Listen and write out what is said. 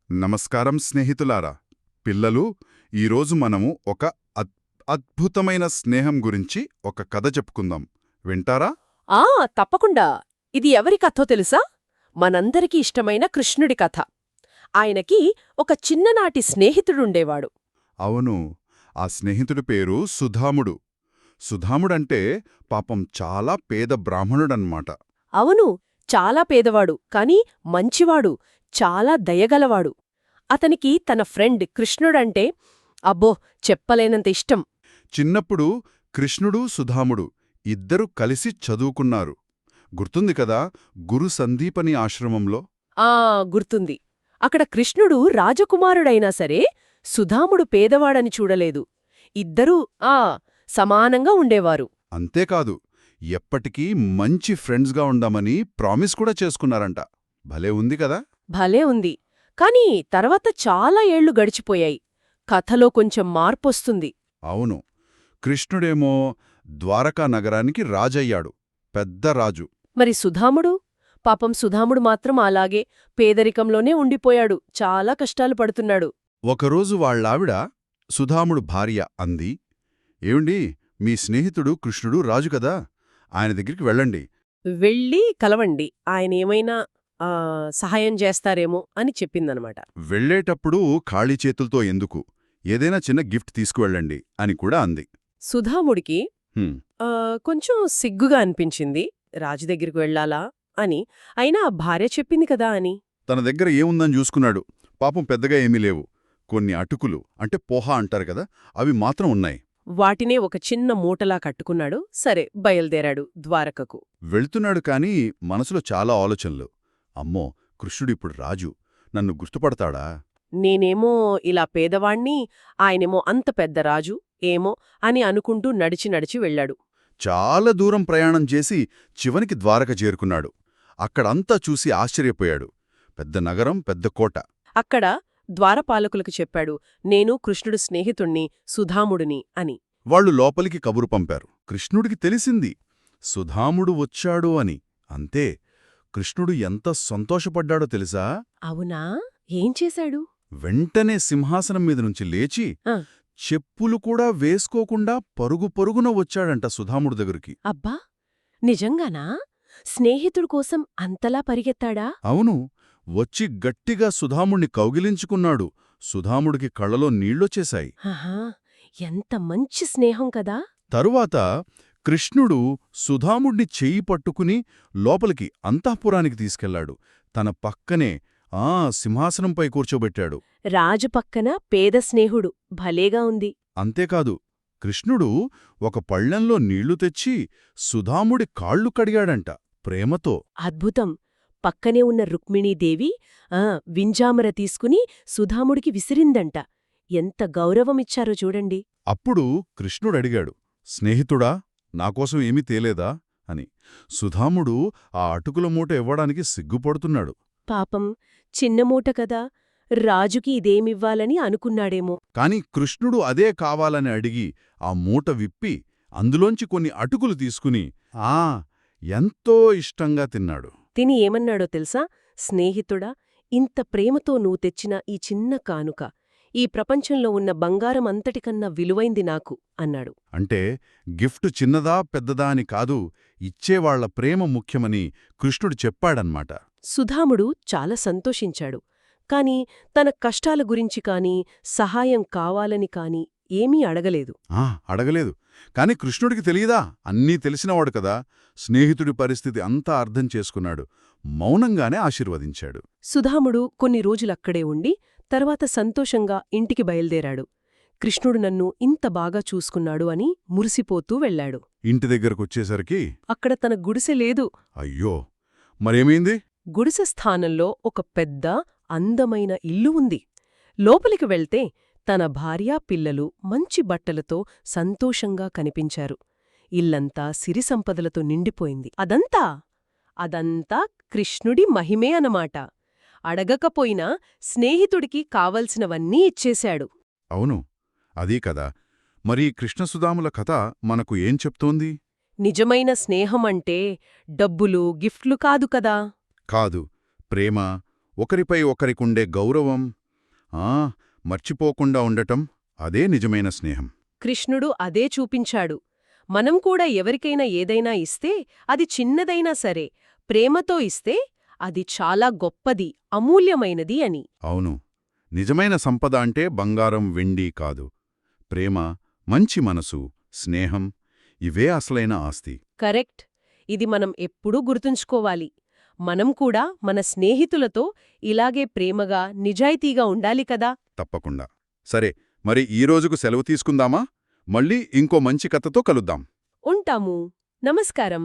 నమస్కారం స్నేహితులారా. పిల్లలు, ఈరోజు మనము ఒక అద్భుతమైన స్నేహం గురించి ఒక కథ చెప్పుకుందాం. వింటారా? ఆ తప్పకుండా. ఇది ఎవరి కథో తెలుసా? మనందరికీ ఇష్టమైన కృష్ణుడి కథ. ఆయనకి ఒక చిన్ననాటి స్నేహితుడుండేవాడు. అవును, ఆ స్నేహితుడి పేరు సుధాముడు. సుధాముడంటే పాపం చాలా పేద బ్రాహ్మణుడన్మాట. అవును, చాలా పేదవాడు, కాని మంచివాడు, చాలా దయగలవాడు. అతనికి తన ఫ్రెండ్ కృష్ణుడంటే అబ్బో చెప్పలేనంత ఇష్టం. చిన్నప్పుడు కృష్ణుడు, సుధాముడు ఇద్దరు కలిసి చదువుకున్నారు. గుర్తుంది కదా, గురు సందీపని ఆశ్రమంలో. ఆ గుర్తుంది. అక్కడ కృష్ణుడు రాజకుమారుడైనా సరే సుధాముడు పేదవాడని చూడలేదు. ఇద్దరూ సమానంగా ఉండేవారు. అంతేకాదు, ఎప్పటికీ మంచి ఫ్రెండ్స్గా ఉందామని ప్రామిస్ కూడా చేసుకున్నారంట. భలే ఉంది కదా. భలే ఉంది. కాని తర్వాత చాలా ఏళ్లు గడిచిపోయాయి. కథలో కొంచెం మార్పొస్తుంది. అవును, కృష్ణుడేమో ద్వారకా నగరానికి రాజయ్యాడు, పెద్ద రాజు. మరి సుధాముడు? పాపం సుధాముడు మాత్రం అలాగే పేదరికంలోనే ఉండిపోయాడు. చాలా కష్టాలు పడుతున్నాడు. ఒకరోజు వాళ్ళావిడ, సుధాముడు భార్య, అంది, ఏమండి, మీ స్నేహితుడు కృష్ణుడు రాజు కదా, ఆయన దగ్గరికి వెళ్ళండి. వెళ్ళి కలవండి, ఆయనేమైనా సహాయం చేస్తారేమో అని చెప్పిందనమాట. వెళ్ళేటప్పుడు ఖాళీ చేతులతో ఎందుకు, ఏదైనా చిన్న గిఫ్ట్ తీసుకువెళ్ళండి అని కూడా అంది. సుధాముడికి "హ్మ్, కొంచెం సిగ్గుగా అనిపించింది, రాజు దగ్గరికి వెళ్ళాలా అని. అయినా భార్య చెప్పింది కదా అని. తన దగ్గర ఏముందని చూసుకున్నాడు. పాపం పెద్దగా ఏమీ లేవు. కొన్ని అటుకులు, అంటే పోహా అంటారు కదా, అవి మాత్రం ఉన్నాయి. వాటినే ఒక చిన్న మూటలా కట్టుకున్నాడు. సరే, బయల్దేరాడు ద్వారకకు. వెళ్తున్నాడు కాని మనసులో చాలా ఆలోచనలు. అమ్మో, కృష్ణుడిప్పుడు రాజు, నన్ను గుర్తుపడతాడా? నేనేమో ఇలా పేదవాణ్ణి, ఆయనేమో అంత పెద్ద రాజు ఏమో అని అనుకుంటూ నడిచి నడిచి వెళ్ళాడు. చాలా దూరం ప్రయాణం చేసి చివరికి ద్వారక చేరుకున్నాడు. అక్కడంతా చూసి ఆశ్చర్యపోయాడు. పెద్ద నగరం, పెద్ద కోట. అక్కడ ద్వారపాలకులకు చెప్పాడు, నేను కృష్ణుడు స్నేహితుణ్ణి, సుధాముడిని అని. వాళ్ళు లోపలికి కబురు పంపారు. కృష్ణుడికి తెలిసింది సుధాముడు వచ్చాడు అని. అంతే, కృష్ణుడు ఎంత సంతోషపడ్డాడో తెలుసా? అవునా? ఏం చేశాడు? వెంటనే సింహాసనం మీద నుంచి లేచి ఆ. చెప్పులు కూడా వేసుకోకుండా పరుగు పరుగున వచ్చాడంట సుధాముడు దగ్గరికి. అబ్బా, నిజంగానా? స్నేహితుడు కోసం అంతలా పరిగెత్తాడా? అవును, వచ్చి గట్టిగా సుధాముణ్ణి కౌగిలించుకున్నాడు. సుధాముడికి కళ్ళలో నీళ్లొచ్చేశాయి. ఆహా, ఎంత మంచి స్నేహం కదా. తరువాత కృష్ణుడు సుధాముణ్ణి చెయ్యి పట్టుకుని లోపలికి అంతఃపురానికి తీసుకెళ్లాడు. తన పక్కనే సింహాసనంపై కూర్చోబెట్టాడు. రాజు పక్కన పేద స్నేహుడు, భలేగా ఉంది. అంతేకాదు, కృష్ణుడు ఒక పళ్ళెంలో నీళ్లు తెచ్చి సుధాముడి కాళ్ళు కడిగాడంట ప్రేమతో. అద్భుతం. పక్కనే ఉన్న రుక్మిణీదేవి వింజామర తీసుకుని సుధాముడికి విసిరిందంట. ఎంత గౌరవమిచ్చారో చూడండి. అప్పుడు కృష్ణుడడిగాడు, స్నేహితుడా, నాకోసం ఏమీ తేలేదా అని. సుధాముడు ఆ అటుకుల మూట ఇవ్వడానికి సిగ్గుపడుతున్నాడు. పాపం, చిన్నమూట కదా, రాజుకి ఇదేమివ్వాలని అనుకున్నాడేమో. కాని కృష్ణుడు అదే కావాలని అడిగి ఆ మూట విప్పి అందులోంచి కొన్ని అటుకులు తీసుకుని ఎంతో ఇష్టంగా తిన్నాడు. తిని ఏమన్నాడో తెలుసా? స్నేహితుడా, ఇంత ప్రేమతో నువ్వు తెచ్చిన ఈ చిన్న కానుక ఈ ప్రపంచంలో ఉన్న బంగారం అంతటికన్నా విలువైంది నాకు అన్నాడు. అంటే గిఫ్ట్ చిన్నదా పెద్దదా అని కాదు, ఇచ్చేవాళ్ల ప్రేమ ముఖ్యమని కృష్ణుడు చెప్పాడన్మాట. సుధాముడు చాలా సంతోషించాడు. కాని తన కష్టాల గురించి కాని సహాయం కావాలని కాని ఏమీ అడగలేదు. అడగలేదు. కాని కృష్ణుడికి తెలియదా? అన్నీ తెలిసినవాడు కదా. స్నేహితుడి పరిస్థితి అంతా అర్థం చేసుకున్నాడు. మౌనంగానే ఆశీర్వదించాడు. సుధాముడు కొన్ని రోజులక్కడే ఉండి తర్వాత సంతోషంగా ఇంటికి బయల్దేరాడు. కృష్ణుడు నన్ను ఇంత బాగా చూసుకున్నాడు అని మురిసిపోతూ వెళ్లాడు. ఇంటి దగ్గరకొచ్చేసరికి అక్కడ తన గుడిసె లేదు. అయ్యో, మరేమైంది? గుడిసె స్థానంలో ఒక పెద్ద అందమైన ఇల్లు ఉంది. లోపలికి వెళ్తే తన భార్యా పిల్లలు మంచి బట్టలతో సంతోషంగా కనిపించారు. ఇల్లంతా సిరిసంపదలతో నిండిపోయింది. అదంతా కృష్ణుడి మహిమే అన్నమాట. అడగకపోయినా స్నేహితుడికి కావలసినవన్నీ ఇచ్చేశాడు. అవును, అదీ కదా. మరి కృష్ణసుధాముల కథ మనకు ఏం చెప్తోంది? నిజమైన స్నేహమంటే డబ్బులు, గిఫ్ట్లు కాదు కదా. కాదు, ప్రేమ, ఒకరిపై ఒకరికుండే గౌరవం మర్చిపోకుండా ఉండటం అదే నిజమైన స్నేహం. కృష్ణుడు అదే చూపించాడు. మనం కూడా ఎవరికైనా ఏదైనా ఇస్తే అది చిన్నదైనా సరే ప్రేమతో ఇస్తే అది చాలా గొప్పది, అమూల్యమైనది అని. అవును, నిజమైన సంపద అంటే బంగారం వెండి కాదు. ప్రేమ, మంచి మనసు, స్నేహం ఇవే అసలైన ఆస్తి. కరెక్ట్. ఇది మనం ఎప్పుడూ గుర్తుంచుకోవాలి. మనం కూడా మన స్నేహితులతో ఇలాగే ప్రేమగా, నిజాయితీగా ఉండాలి కదా. తప్పకుండా. సరే, మరి ఈ రోజుకు సెలవు తీసుకుందామా? మళ్ళీ ఇంకో మంచి కథతో కలుద్దాం. ఉంటాము. నమస్కారం.